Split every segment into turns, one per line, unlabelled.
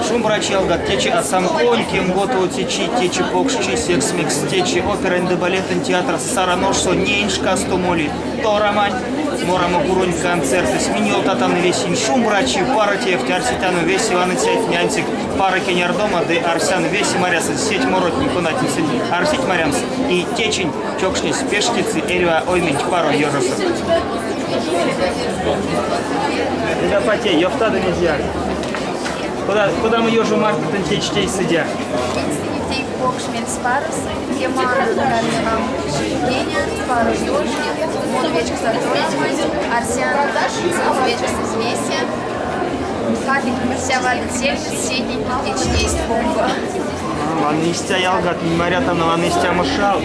Шумбрачи алгат течи асамклоньким, готу течи покшчи, секс микс течи, опера инде балетен театр Сараношсо, нейншка стомоли, то романь, морамо курунь концерты, сменил татан весень шумбрачи, паратиев, тярситану весь Иван Ицет, нянцик, пара кенярдома, де арсян весь моряса, сеть морот, никунатницы, арсить морямс, и течень, чокшни, спешкицы, эльва, оймень, пару ежоса. Тебя потей, ёфтада нельзя. Куда мы ежу марку течей сидя?
Детей покшмель спарус, Емана Дарьям, Геня, спарус дождь, Монвечка Сартойзмость, Арсиан, Монвечка Созвесия, Капик Мерсяваль Цель, Седний, Течтей бомба.
Ваннистя ялгат, морята на ваннистя мышал.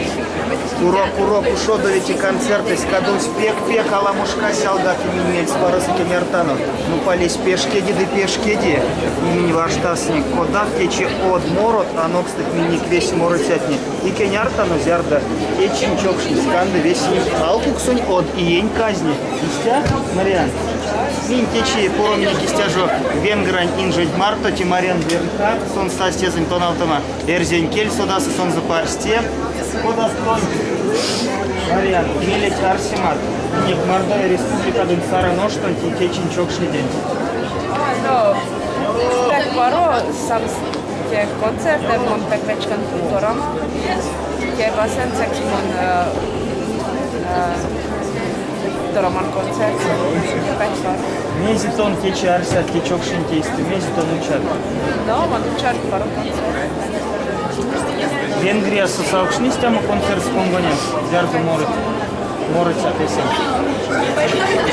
Урок, ушодовите концерты, скадусь пек, аламушка сялгат, имень спарус кемертанов. Ну пались пешкеди, да пешкеди. Имень ваштасник кодак, течи от морот, а нокстых миник весь моротятни. И кеняртану зярда, течин чокшни, сканды весь алкуксунь от иень казни. Истя, Мариан? Мин течи поромни кистяжо венгрань инжить марто, тимарен вернха, сон стастезань тоналтама, эрзень кель содасы сон запарсте. Кода стонь. Мариан, мелеть арсимат. Нек мордая республика дун Сараноштон, течин чокшни день.
No, tak paro sam tie koncerty mon tak večkan tutorom. Tie basen seks mon doroman koncert. Večkan.
Мезитон течи арсят, течокшин тейсты, мезитон учат.
No, man učar paro koncert.
Венгрия сосаукшни с тема концерт с понгонем. Зярду морот песен.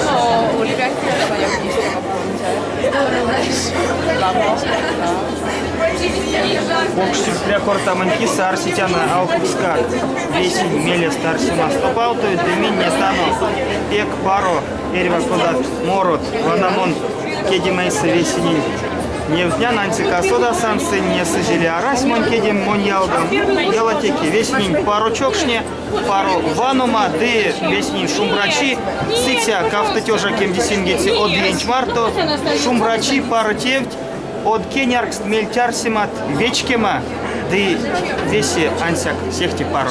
No, Ulriike on jokin istuma koncert.
Покшти прякорта манкиса арситяна алкукска. Весень меле старсима. Стопалтует домине тану. Пек паро, эрва кодат, морот, ванамон, кедимейса весенин. Невдня нантика сода сансы не сожили, а раз монкедим моньялгам. Делатеки веснин пару чокшне, пару ванума, ды веснин шумбрачи, сытя кафтатежа кемдисингети от ленчмарто, шумбрачи пару тевть, от кеняркст мельтярсимат вечкема, ды веси ансяк сехти пару.